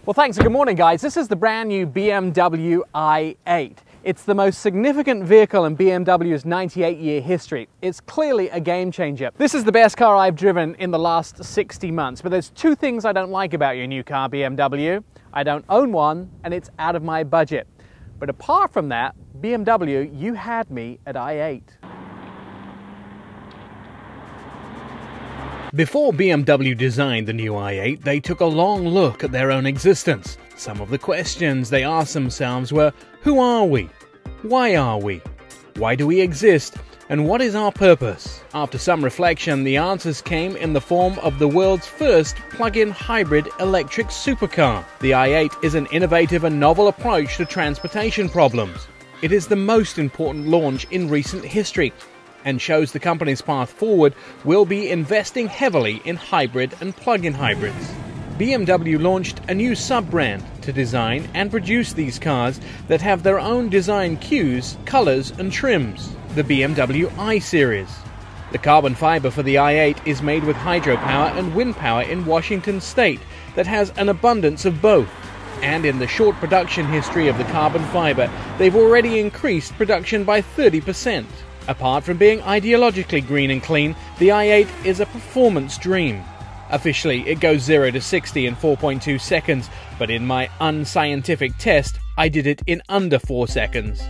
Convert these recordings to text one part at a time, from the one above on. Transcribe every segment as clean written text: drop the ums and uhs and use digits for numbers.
Well, thanks and good morning, guys. This is the brand new BMW i8. It's the most significant vehicle in BMW's 98-year history. It's clearly a game changer. This is the best car I've driven in the last 60 months, but there's two things I don't like about your new car, BMW. I don't own one, and it's out of my budget. But apart from that, BMW, you had me at i8. Before BMW designed the new i8, they took a long look at their own existence. Some of the questions they asked themselves were, who are we? Why are we? Why do we exist? And what is our purpose? After some reflection, the answers came in the form of the world's first plug-in hybrid electric supercar. The i8 is an innovative and novel approach to transportation problems. It is the most important launch in recent history, and shows the company's path forward will be investing heavily in hybrid and plug-in hybrids. BMW launched a new sub-brand to design and produce these cars that have their own design cues, colors and trims, the BMW i-Series. The carbon fiber for the i8 is made with hydropower and wind power in Washington state that has an abundance of both. And in the short production history of the carbon fiber, they've already increased production by 30%. Apart from being ideologically green and clean, the i8 is a performance dream. Officially, it goes 0 to 60 in 4.2 seconds, but in my unscientific test, I did it in under 4 seconds.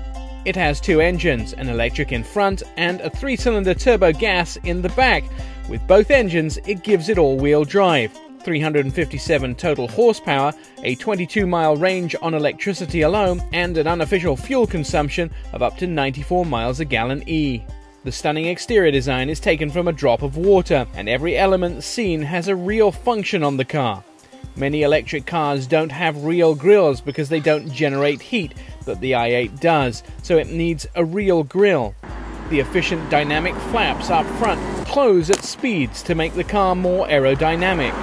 It has two engines, an electric in front and a 3-cylinder turbo gas in the back. With both engines, it gives it all-wheel drive. 357 total horsepower, a 22-mile range on electricity alone, and an unofficial fuel consumption of up to 94 miles a gallon E. The stunning exterior design is taken from a drop of water, and every element seen has a real function on the car. Many electric cars don't have real grills because they don't generate heat, but the i8 does, so it needs a real grill. The efficient dynamic flaps up front close at speeds to make the car more aerodynamic.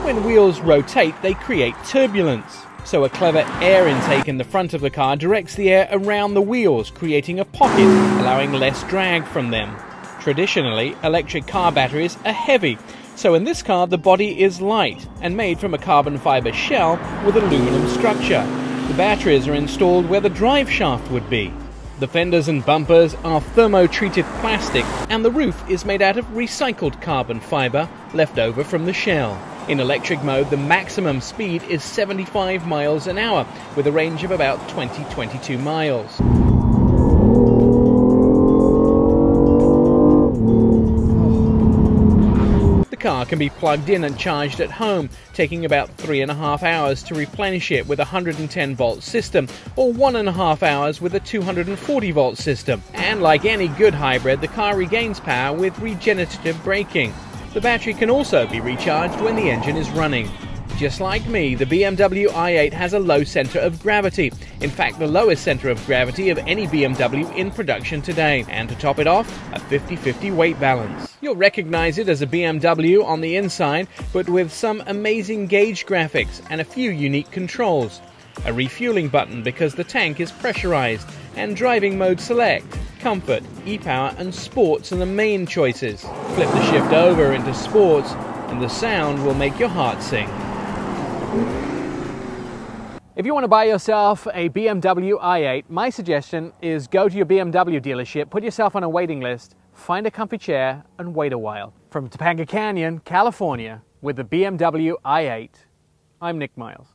When wheels rotate, they create turbulence. So a clever air intake in the front of the car directs the air around the wheels, creating a pocket, allowing less drag from them. Traditionally, electric car batteries are heavy, so in this car the body is light and made from a carbon fiber shell with aluminum structure. The batteries are installed where the drive shaft would be. The fenders and bumpers are thermo-treated plastic, and the roof is made out of recycled carbon fiber left over from the shell. In electric mode, the maximum speed is 75 miles an hour, with a range of about 20-22 miles. The car can be plugged in and charged at home, taking about 3.5 hours to replenish it with a 110-volt system, or 1.5 hours with a 240-volt system. And like any good hybrid, the car regains power with regenerative braking. The battery can also be recharged when the engine is running. Just like me, the BMW i8 has a low center of gravity. In fact, the lowest center of gravity of any BMW in production today. And to top it off, a 50-50 weight balance. You'll recognize it as a BMW on the inside, but with some amazing gauge graphics and a few unique controls. A refueling button because the tank is pressurized, and driving mode select. Comfort, e-power and sports are the main choices. Flip the shift over into sports and the sound will make your heart sing. If you want to buy yourself a BMW i8, my suggestion is go to your BMW dealership, put yourself on a waiting list, find a comfy chair and wait a while. From Topanga Canyon, California, with the BMW i8, I'm Nick Miles.